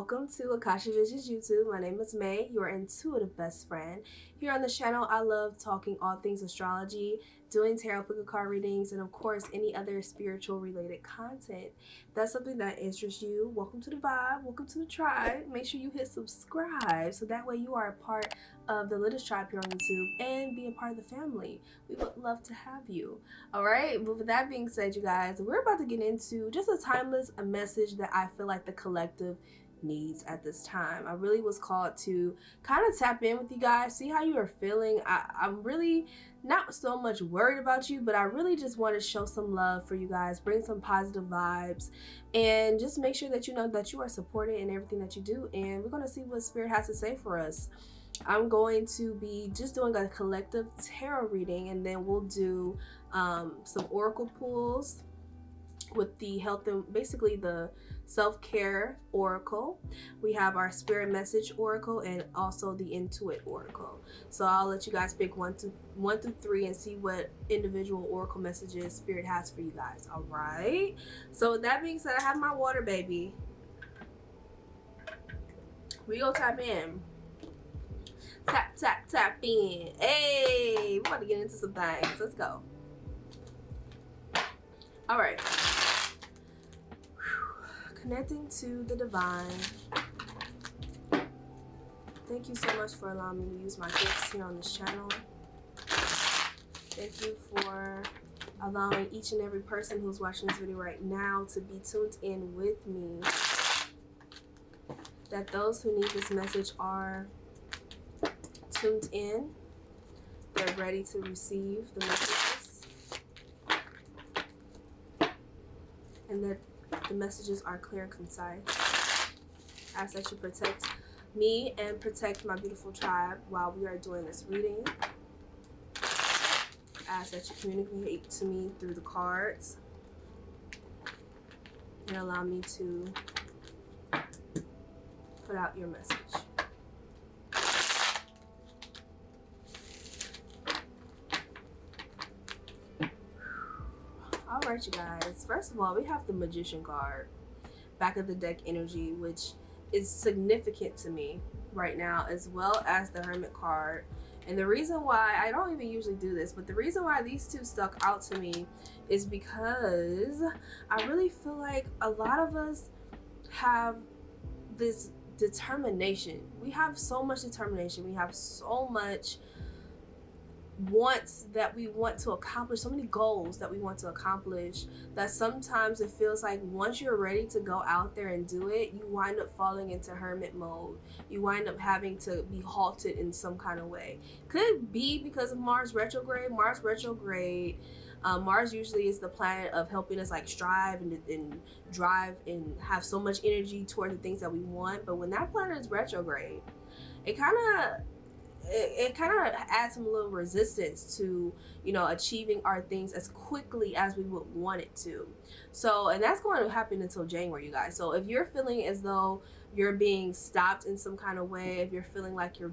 welcome to Akasha Visions YouTube. My name is May, your intuitive best friend. Here on the channel, I love talking all things astrology, doing tarot pick card readings, and of course, any other spiritual related content. If that's something that interests you, welcome to the vibe, welcome to the tribe. Make sure you hit subscribe so that way you are a part of the latest tribe here on YouTube and be a part of the family. We would love to have you. All right, but with that being said, you guys, we're about to get into just a timeless message that I feel like the collective needs at this time. I really was called to kind of tap in with you guys, see how you are feeling. I'm really not so much worried about you, but I really just want to show some love for you guys, bring some positive vibes, and just make sure that you know that you are supported in everything that you do. And we're going to see what Spirit has to say for us. I'm going to be just doing a collective tarot reading, and then we'll do some oracle pulls with the health and basically the self-care oracle. We have our spirit message oracle and also the intuit oracle. So I'll let you guys pick one through three and see what individual oracle messages Spirit has for you guys. All right, so with that being said, I have my water, baby. We go tap in. Tap in. Hey, we're about to get into some things. Let's go. All right. Connecting to the divine. Thank you so much for allowing me to use my gifts here on this channel. Thank you for allowing each and every person who's watching this video right now to be tuned in with me. That those who need this message are tuned in. They're ready to receive the messages. And that the messages are clear and concise. I ask that you protect me and protect my beautiful tribe while we are doing this reading. I ask that you communicate to me through the cards and allow me to put out your message. Alright, you guys, first of all, we have the Magician card, back of the deck energy, which is significant to me right now, as well as the Hermit card. And the reason why, I don't even usually do this, but the reason why these two stuck out to me is because I really feel like a lot of us have this determination. We have so much determination. We have so much wants that we want to accomplish, so many goals that we want to accomplish, that sometimes it feels like once you're ready to go out there and do it, you wind up falling into hermit mode. You wind up having to be halted in some kind of way. Could be because of Mars retrograde. Mars usually is the planet of helping us like strive and drive and have so much energy toward the things that we want. But when that planet is retrograde, it kind of adds some little resistance to, you know, achieving our things as quickly as we would want it to. So, and that's going to happen until January, you guys. So if you're feeling as though you're being stopped in some kind of way, if you're feeling like you're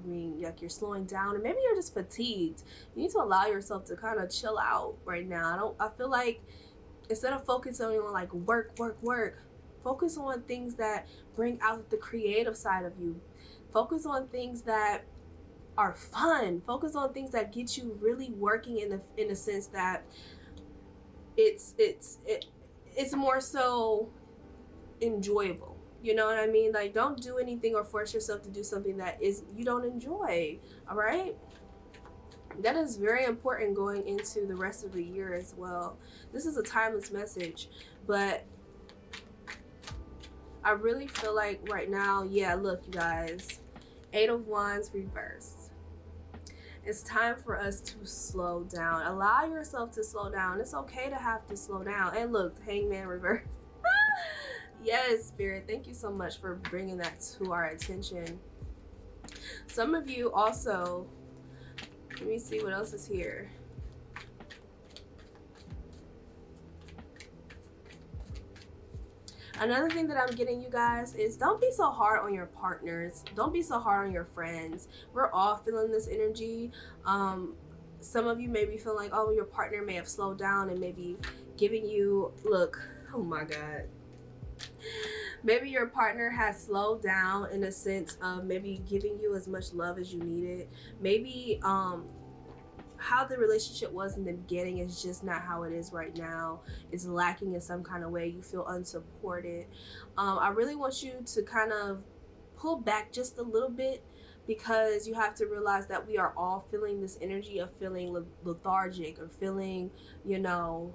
slowing down, and maybe you're just fatigued, you need to allow yourself to kind of chill out right now. I feel like instead of focusing on like work, focus on things that bring out the creative side of you. Focus on things that are fun. Focus on things that get you really working in the sense that it's more so enjoyable. You know what I mean? Like, don't do anything or force yourself to do something that you don't enjoy. All right, that is very important going into the rest of the year as well. This is a timeless message, but I really feel like right now, yeah, look, you guys, 8 of Wands reversed. It's time for us to slow down. Allow yourself to slow down. It's okay to have to slow down. And look, Hangman reversed. Yes, Spirit, thank you so much for bringing that to our attention. Some of you also, let me see what else is here. Another thing that I'm getting, you guys, is don't be so hard on your partners. Don't be so hard on your friends. We're all feeling this energy. Some of you may be feeling like, oh, your partner may have slowed down and maybe giving you, look, oh my God. Maybe your partner has slowed down in a sense of maybe giving you as much love as you needed. Maybe how the relationship was in the beginning is just not how it is right now. It's lacking in some kind of way. You feel unsupported. I really want you to kind of pull back just a little bit, because you have to realize that we are all feeling this energy of feeling lethargic, or feeling, you know,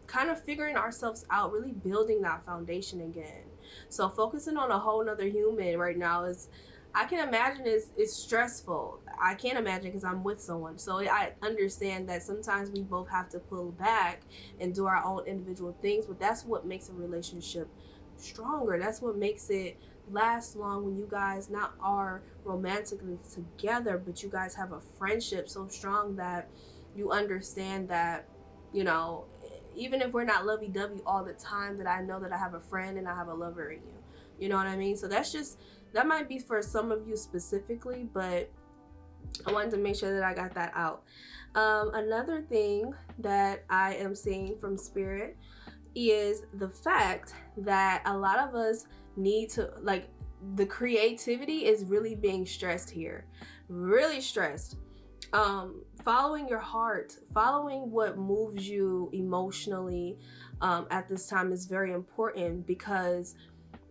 kind of figuring ourselves out, really building that foundation again. So focusing on a whole nother human right now is, I can imagine it's stressful. I can't imagine because I'm with someone. So I understand that sometimes we both have to pull back and do our own individual things, but that's what makes a relationship stronger. That's what makes it last long, when you guys not are romantically together, but you guys have a friendship so strong that you understand that, you know, even if we're not lovey-dovey all the time, that I know that I have a friend and I have a lover in you. You know what I mean? So that might be for some of you specifically, but I wanted to make sure that I got that out. Another thing that I am seeing from Spirit is the fact that a lot of us need to, like, the creativity is really being stressed here. Really stressed. Following your heart, following what moves you emotionally at this time is very important, because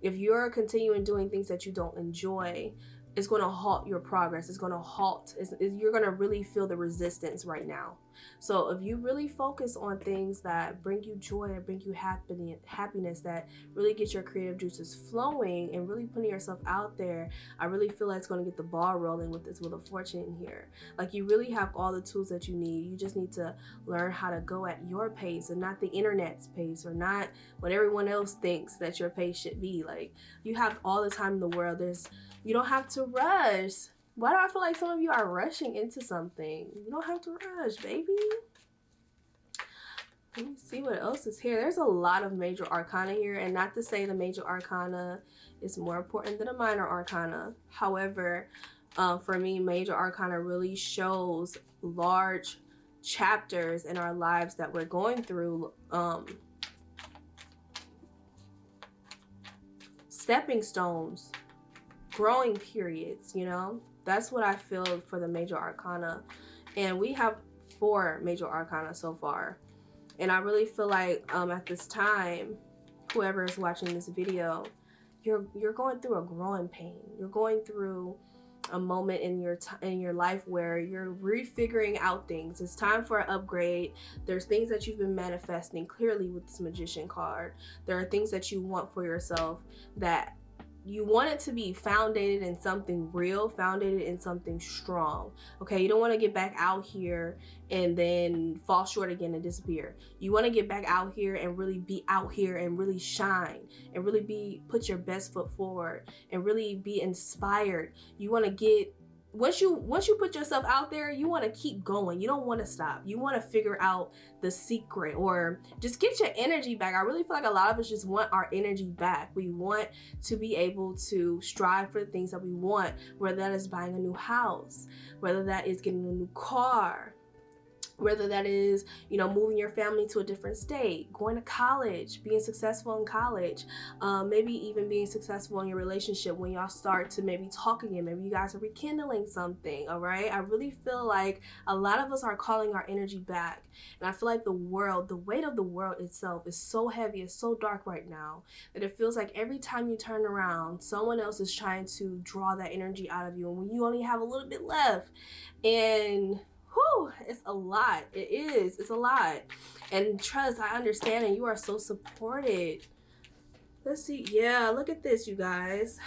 if you're continuing doing things that you don't enjoy, it's going to halt your progress. It's going to halt. You're going to really feel the resistance right now. So if you really focus on things that bring you joy and bring you happiness, that really get your creative juices flowing and really putting yourself out there, I really feel like it's going to get the ball rolling with this Wheel of Fortune here. Like, you really have all the tools that you need. You just need to learn how to go at your pace and not the internet's pace, or not what everyone else thinks that your pace should be. Like, you have all the time in the world. You don't have to rush. Why do I feel like some of you are rushing into something? You don't have to rush, baby. Let me see what else is here. There's a lot of major arcana here, and not to say the major arcana is more important than a minor arcana. However, for me, major arcana really shows large chapters in our lives that we're going through, stepping stones, growing periods, you know. That's what I feel for the major arcana. And we have 4 major arcana so far. And I really feel like at this time, whoever is watching this video, you're going through a growing pain. You're going through a moment in your life where you're refiguring out things. It's time for an upgrade. There's things that you've been manifesting clearly with this Magician card. There are things that you want for yourself, that you want it to be founded in something real, founded in something strong. Okay, you don't want to get back out here and then fall short again and disappear. You want to get back out here and really be out here and really shine and really put your best foot forward and really be inspired. You want to get, once you put yourself out there, you want to keep going. You don't want to stop. You want to figure out the secret, or just get your energy back. I really feel like a lot of us just want our energy back. We want to be able to strive for the things that we want, whether that is buying a new house, whether that is getting a new car, whether that is, you know, moving your family to a different state, going to college, being successful in college, maybe even being successful in your relationship when y'all start to maybe talk again. Maybe you guys are rekindling something, all right? I really feel like a lot of us are calling our energy back. And I feel like the weight of the world itself is so heavy, it's so dark right now, that it feels like every time you turn around, someone else is trying to draw that energy out of you, and when you only have a little bit left. And whew, it's a lot. It is. It's a lot. And trust, I understand, and you are so supported. Let's see. Yeah, look at this, you guys.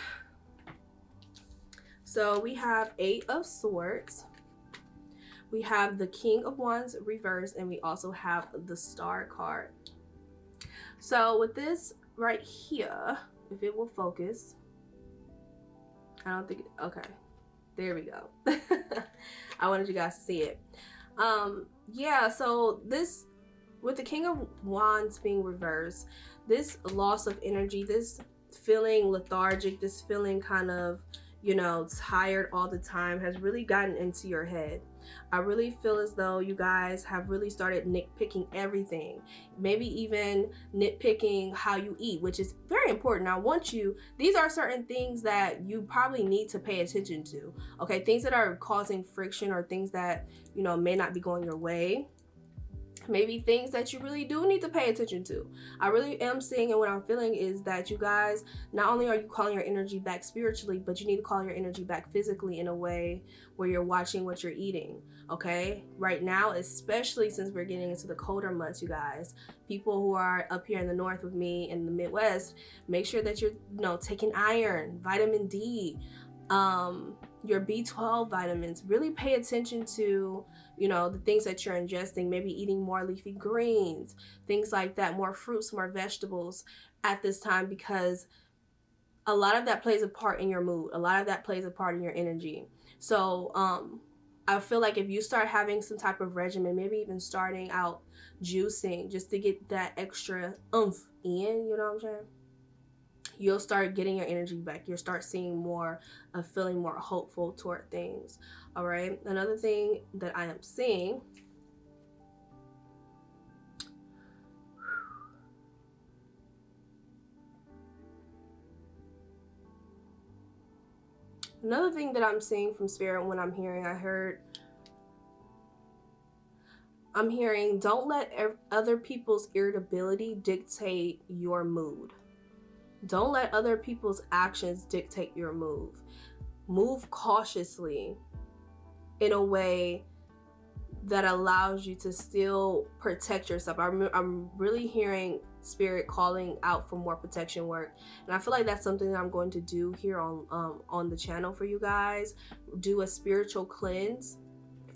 So we have 8 of Swords. We have the King of Wands reversed, and we also have the Star card. So with this right here, if it will focus, I don't think, okay. There we go. I wanted you guys to see it. Yeah, so this, with the King of Wands being reversed, this loss of energy, this feeling lethargic, this feeling kind of, you know, tired all the time has really gotten into your head. I really feel as though you guys have really started nitpicking everything. Maybe even nitpicking how you eat, which is very important. These are certain things that you probably need to pay attention to. Okay, things that are causing friction or things that, you know, may not be going your way. Maybe things that you really do need to pay attention to. I really am seeing, and what I'm feeling is that you guys, not only are you calling your energy back spiritually, but you need to call your energy back physically in a way where you're watching what you're eating. Okay, right now, especially since we're getting into the colder months, you guys, people who are up here in the north with me in the Midwest, make sure that you're, you know, taking iron, vitamin D, your B12 vitamins. Really pay attention to, you know, the things that you're ingesting. Maybe eating more leafy greens, things like that, more fruits, more vegetables at this time, because a lot of that plays a part in your mood. A lot of that plays a part in your energy. So I feel like if you start having some type of regimen, maybe even starting out juicing just to get that extra oomph in, you know what I'm saying? You'll start getting your energy back. You'll start seeing more of feeling more hopeful toward things. All right. Another thing that I am seeing, from Spirit, when I'm hearing, don't let other people's irritability dictate your mood. Don't let other people's actions dictate your move. Move cautiously in a way that allows you to still protect yourself. I'm really hearing Spirit calling out for more protection work, and I feel like that's something that I'm going to do here on the channel for you guys. Do a spiritual cleanse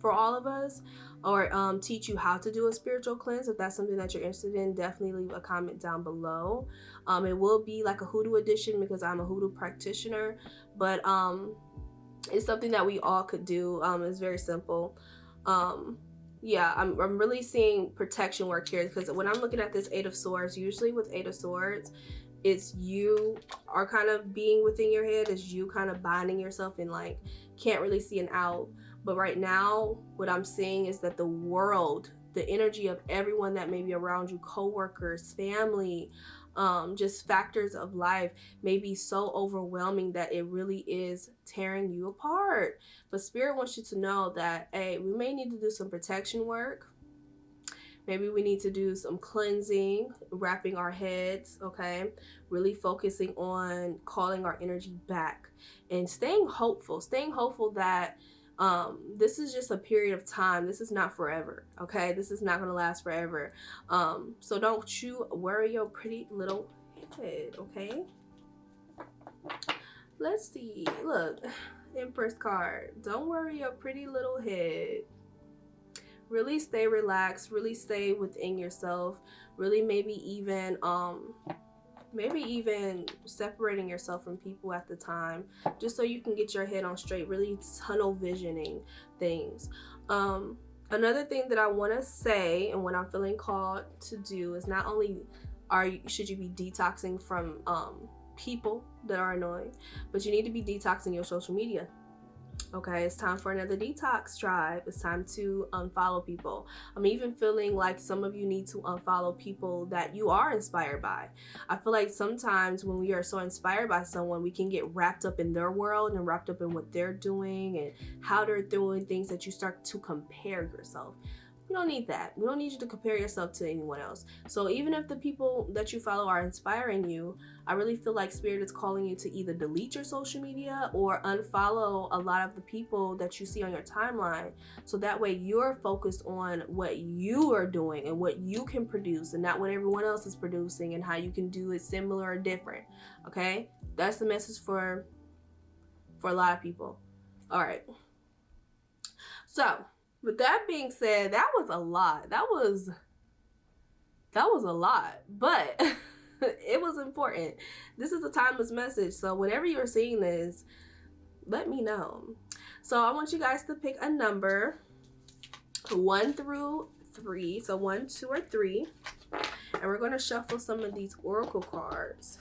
for all of us, or teach you how to do a spiritual cleanse. If that's something that you're interested in, definitely leave a comment down below. It will be like a hoodoo edition because I'm a hoodoo practitioner, but it's something that we all could do. It's very simple. Yeah, I'm really seeing protection work here, because when I'm looking at this Eight of Swords, usually with Eight of Swords, it's you are kind of being within your head, it's you kind of binding yourself and like can't really see an out. But right now, what I'm seeing is that the world, the energy of everyone that may be around you, co-workers, family, just factors of life, may be so overwhelming that it really is tearing you apart. But Spirit wants you to know that, hey, we may need to do some protection work. Maybe we need to do some cleansing, wrapping our heads, okay? Really focusing on calling our energy back and staying hopeful that this is just a period of time. This is not forever, okay? This is not going to last forever. So don't you worry your pretty little head, okay? Let's see. Look, Empress card. Don't worry your pretty little head. Really stay relaxed. Really stay within yourself. Really maybe even separating yourself from people at the time, just so you can get your head on straight, really tunnel visioning things. Another thing that I want to say, and what I'm feeling called to do, is not only should you be detoxing from people that are annoying, but you need to be detoxing your social media. Okay, it's time for another detox, tribe. It's time to unfollow people. I'm even feeling like some of you need to unfollow people that you are inspired by. I feel like sometimes when we are so inspired by someone, we can get wrapped up in their world and wrapped up in what they're doing and how they're doing things, that you start to compare yourself. We don't need that. We don't need you to compare yourself to anyone else. So even if the people that you follow are inspiring you, I really feel like Spirit is calling you to either delete your social media or unfollow a lot of the people that you see on your timeline. So that way you're focused on what you are doing and what you can produce, and not what everyone else is producing, and how you can do it similar or different. Okay? That's the message for a lot of people. All right. So, with that being said, that was a lot. That was a lot, but it was important. This is a timeless message. So whenever you're seeing this, let me know. So I want you guys to pick a number 1 through 3. So 1, 2, or 3. And we're going to shuffle some of these oracle cards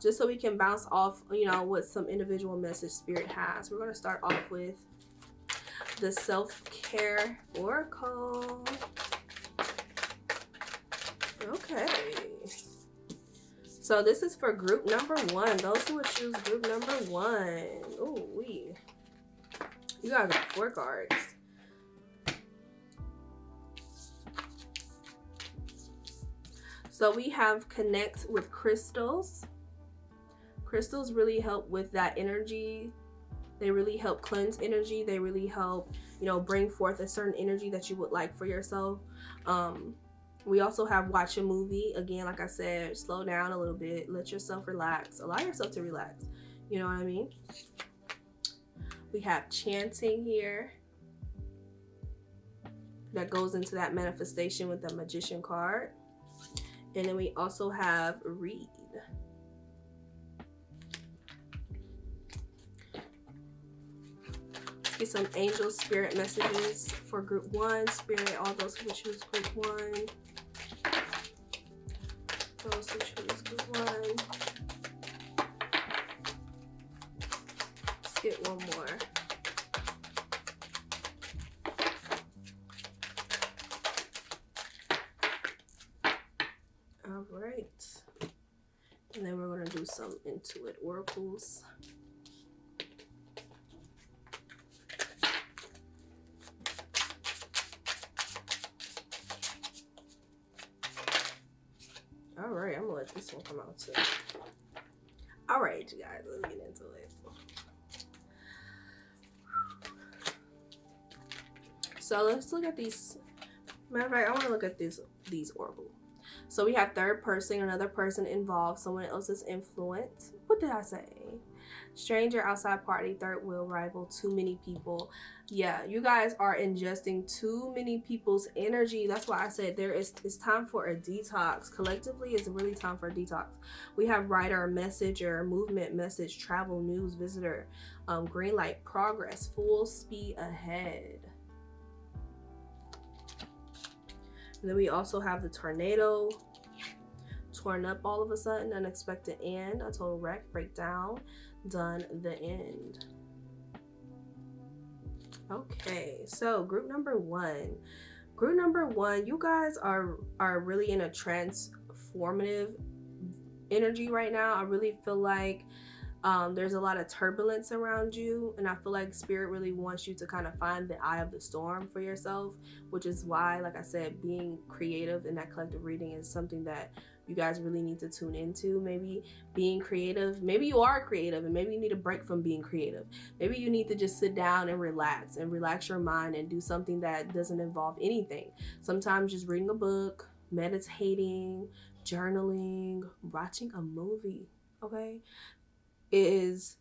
just so we can bounce off, you know, what some individual message Spirit has. We're going to start off with the self-care oracle. Okay. So this is for group number 1. Those who would choose group number 1. Ooh, you guys got 4 cards. So we have connect with crystals. Crystals really help with that energy. They really help cleanse energy. They really help, you know, bring forth a certain energy that you would like for yourself. We also have watch a movie. Again, like I said, slow down a little bit. Let yourself relax. Allow yourself to relax. You know what I mean? We have chanting here. That goes into that manifestation with the magician card. And then we also have read. Let's get some angel spirit messages for group 1. Spirit, all those who choose group 1. Those who choose group 1. Let's get one more. All right. And then we're going to do some Intuit oracles. All right, I'm gonna let this one come out too. All right, you guys, let's get into it. So let's look at these. Matter of fact, I want to look at these oracles. So we have third person, another person involved, someone else's influence. What did I say? Stranger, outside party, third wheel, rival, too many people. Yeah, you guys are ingesting too many people's energy. That's why I said it's time for a detox. Collectively, it's really time for a detox. We have writer, messenger, movement, message, travel, news, visitor, green light, progress, full speed ahead. And then we also have the tornado, torn up all of a sudden, unexpected end, a total wreck, breakdown, done, the end. Okay, so group number 1. Group number 1, you guys are really in a transformative energy right now. I really feel like there's a lot of turbulence around you, and I feel like spirit really wants you to kind of find the eye of the storm for yourself, which is why, like I said, being creative in that collective reading is something that you guys really need to tune into. Maybe being creative, maybe you are creative and maybe you need a break from being creative. Maybe you need to just sit down and relax your mind and do something that doesn't involve anything. Sometimes just reading a book, meditating, journaling, watching a movie, okay, is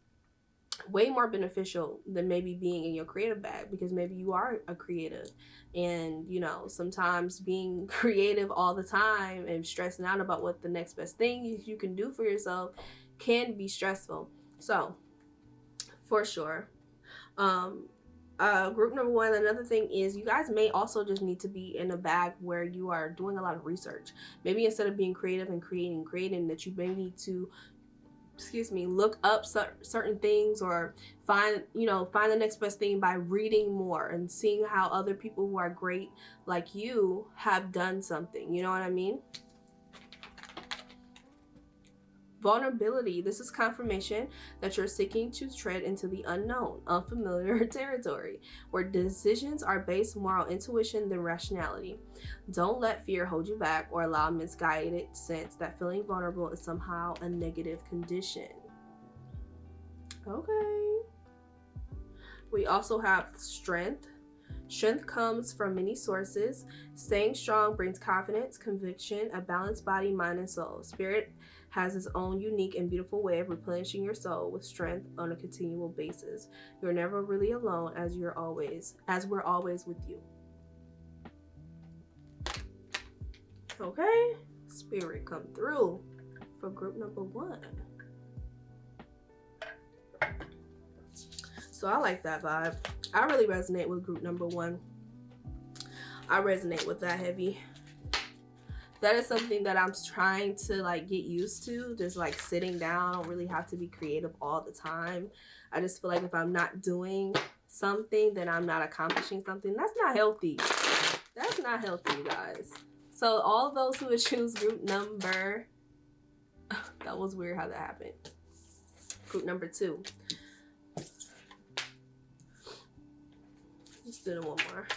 way more beneficial than maybe being in your creative bag, because maybe you are a creative, and you know, sometimes being creative all the time and stressing out about what the next best thing you can do for yourself can be stressful. So for sure, group number 1, another thing is you guys may also just need to be in a bag where you are doing a lot of research. Maybe instead of being creative and creating, that you may need to look up certain things, or find the next best thing by reading more and seeing how other people who are great like you have done something. You know what I mean? Vulnerability. This is confirmation that you're seeking to tread into the unknown, unfamiliar territory, where decisions are based more on intuition than rationality. Don't let fear hold you back or allow misguided sense that feeling vulnerable is somehow a negative condition. Okay. We also have strength. Strength comes from many sources. Staying strong brings confidence, conviction, a balanced body, mind, and soul. Spirit has its own unique and beautiful way of replenishing your soul with strength on a continual basis. You're never really alone, as we're always with you. Okay, spirit, come through for group number 1. So I like that vibe. I really resonate with group number 1. I resonate with that heavy. That is something that I'm trying to like get used to, just like sitting down. I don't really have to be creative all the time. I just feel like if I'm not doing something, then I'm not accomplishing something. That's not healthy. That's not healthy, you guys. So all of those who would choose group number, that was weird how that happened. Group number 2. Let's do one more.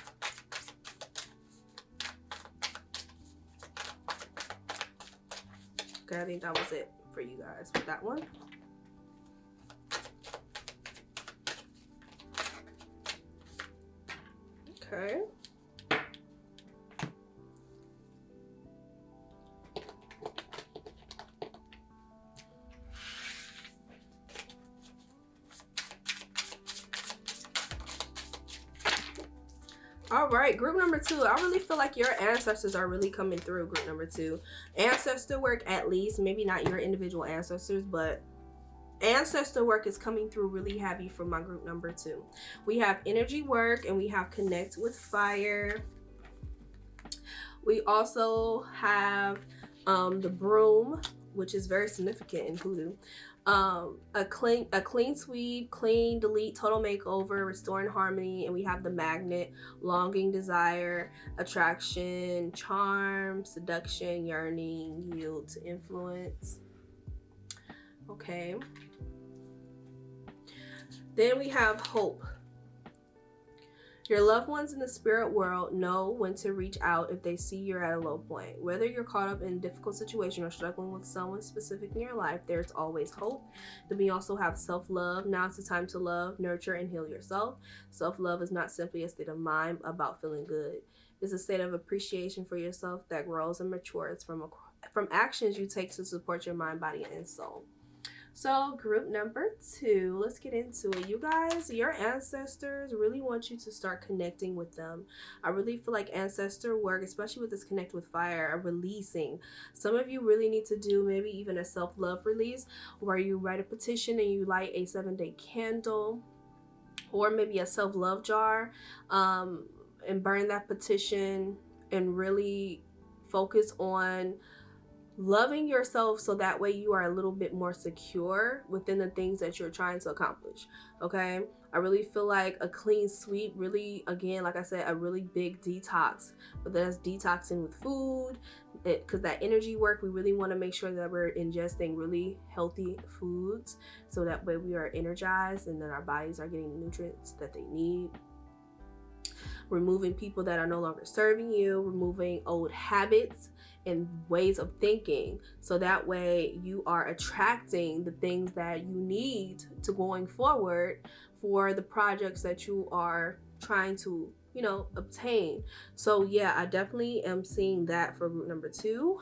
Okay, I think that was it for you guys with that one. Okay. All right, group number 2. I really feel like your ancestors are really coming through. Group number 2, ancestor work, at least, maybe not your individual ancestors, but ancestor work is coming through really heavy for my group number 2. We have energy work and we have connect with fire. We also have the broom, which is very significant in hoodoo. A clean sweep, clean, delete, total makeover, restoring harmony, and we have the magnet, longing, desire, attraction, charm, seduction, yearning, yield to influence. Okay. Then we have hope. Your loved ones in the spirit world know when to reach out if they see you're at a low point. Whether you're caught up in a difficult situation or struggling with someone specific in your life, there's always hope. Then we also have self-love. Now is the time to love, nurture, and heal yourself. Self-love is not simply a state of mind about feeling good. It's a state of appreciation for yourself that grows and matures from actions you take to support your mind, body, and soul. So group number 2, let's get into it. You guys, your ancestors really want you to start connecting with them. I really feel like ancestor work, especially with this connect with fire, are releasing. Some of you really need to do maybe even a self-love release where you write a petition and you light a 7-day candle, or maybe a self-love jar, and burn that petition and really focus on loving yourself, so that way you are a little bit more secure within the things that you're trying to accomplish. Okay, I really feel like a clean sweep, really, again, like I said, a really big detox, but that's detoxing with food, because that energy work, we really want to make sure that we're ingesting really healthy foods, so that way we are energized and that our bodies are getting the nutrients that they need. Removing people that are no longer serving you, removing old habits and ways of thinking, so that way you are attracting the things that you need to going forward for the projects that you are trying to, you know, obtain. So yeah, I definitely am seeing that for group number 2.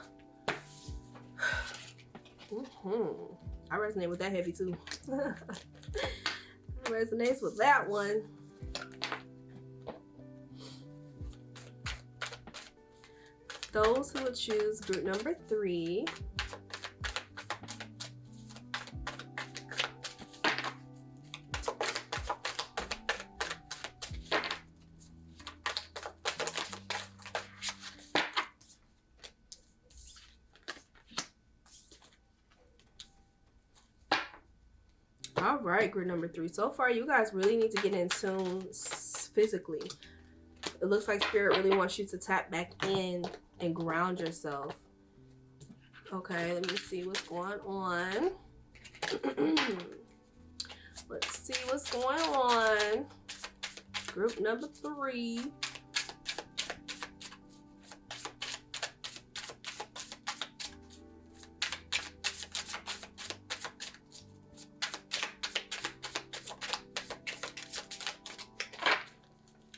I resonate with that heavy too. Resonates with that one. Those who would choose group number 3. All right, group number 3. So far, you guys really need to get in tune physically. It looks like Spirit really wants you to tap back in and ground yourself. Okay, let me see what's going on. Let's see what's going on. Group number 3.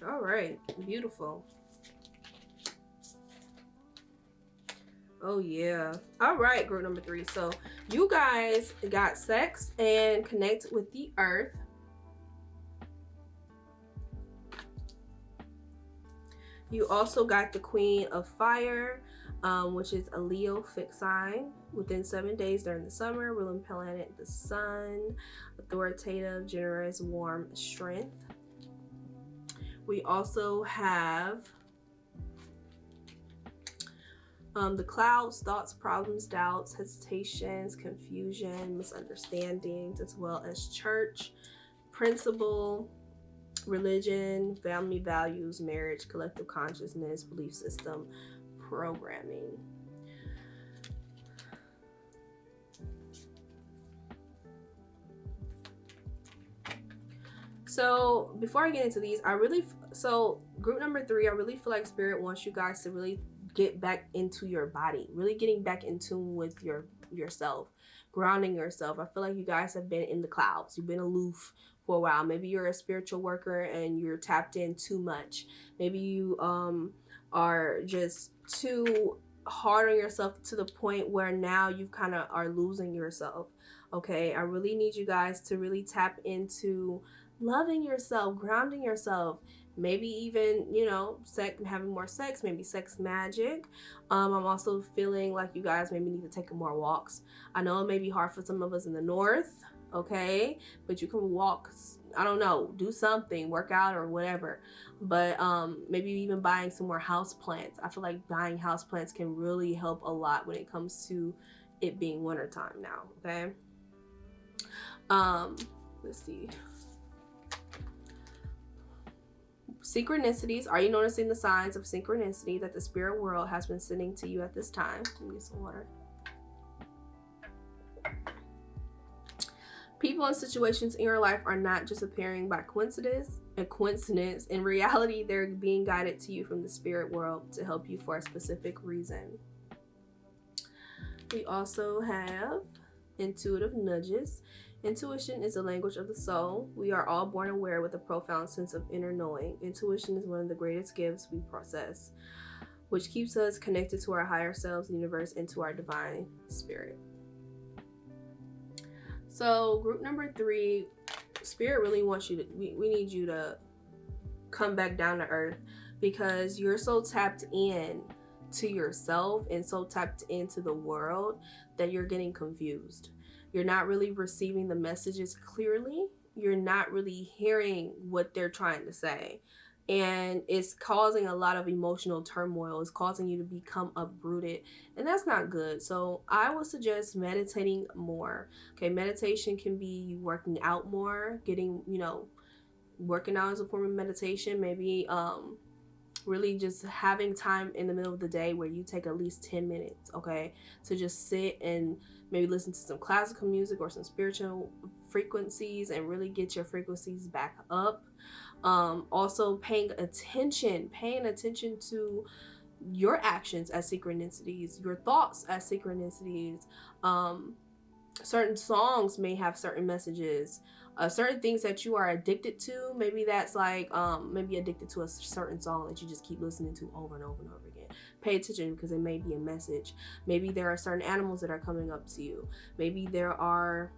All right, beautiful. Oh yeah. All right, group number 3. So you guys got sex and connect with the earth. You also got the Queen of Fire, which is a Leo fixed sign. Within 7 days during the summer, ruling planet the sun, authoritative, generous, warm, strength. We also have the clouds, thoughts, problems, doubts, hesitations, confusion, misunderstandings, as well as church, principle, religion, family values, marriage, collective consciousness, belief system, programming. So before I get into these, so group number 3, I really feel like Spirit wants you guys to really get back into your body, really getting back in tune with yourself, grounding yourself. I feel like you guys have been in the clouds. You've been aloof for a while. Maybe you're a spiritual worker and you're tapped in too much. Maybe you are just too hard on yourself to the point where now you kind of are losing yourself. Okay, I really need you guys to really tap into loving yourself, grounding yourself, maybe even, you know, having more sex, maybe sex magic. I'm also feeling like you guys maybe need to take more walks. I know it may be hard for some of us in the north, okay, but you can walk, I don't know, do something, work out or whatever. But maybe even buying some more house plants. I feel like buying house plants can really help a lot when it comes to it being wintertime now, okay? Let's see. Synchronicities. Are you noticing the signs of synchronicity that the spirit world has been sending to you at this time? Let me get some water. People and situations in your life are not just appearing by coincidence. In reality, they're being guided to you from the spirit world to help you for a specific reason. We also have intuitive nudges. Intuition is the language of the soul. We are all born aware with a profound sense of inner knowing. Intuition is one of the greatest gifts we possess, which keeps us connected to our higher selves, the universe, and to our divine spirit. So group number 3, Spirit really wants you to, we need you to come back down to earth, because you're so tapped in to yourself and so tapped into the world that you're getting confused. You're not really receiving the messages clearly. You're not really hearing what they're trying to say. And it's causing a lot of emotional turmoil. It's causing you to become uprooted. And that's not good. So I would suggest meditating more. Okay, meditation can be you working out more, getting, you know, working out as a form of meditation. Maybe really just having time in the middle of the day where you take at least 10 minutes, okay, to just sit and maybe listen to some classical music or some spiritual frequencies and really get your frequencies back up. Also paying attention to your actions as synchronicities, your thoughts as synchronicities. Certain songs may have certain messages. Certain things that you are addicted to, maybe that's like maybe addicted to a certain song that you just keep listening to over and over and over again. Pay attention, because it may be a message. Maybe there are certain animals that are coming up to you. Maybe there are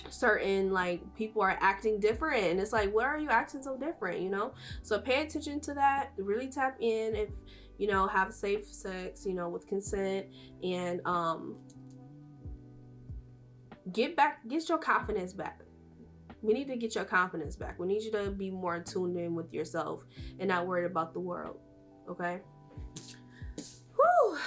certain, like, people are acting different, and it's like, why are you acting so different, you know? So pay attention to that. Really tap in. If you know, have safe sex, you know, with consent, and get your confidence back. We need to get your confidence back. We need you to be more tuned in with yourself and not worried about the world. Okay? Whew.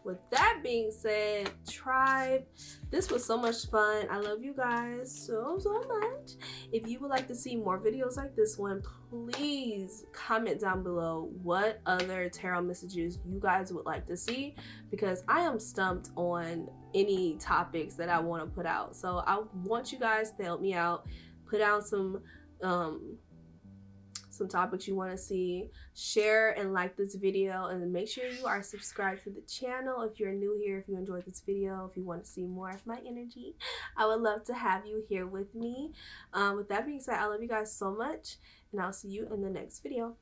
With that being said, tribe, this was so much fun. I love you guys so much. If you would like to see more videos like this one, please comment down below what other tarot messages you guys would like to see, because I am stumped on any topics that I want to put out. So I want you guys to help me out. Put out some topics you want to see. Share and like this video, and make sure you are subscribed to the channel if you're new here. If you enjoyed this video, if you want to see more of my energy, I would love to have you here with me. With that being said, I love you guys so much, and I'll see you in the next video.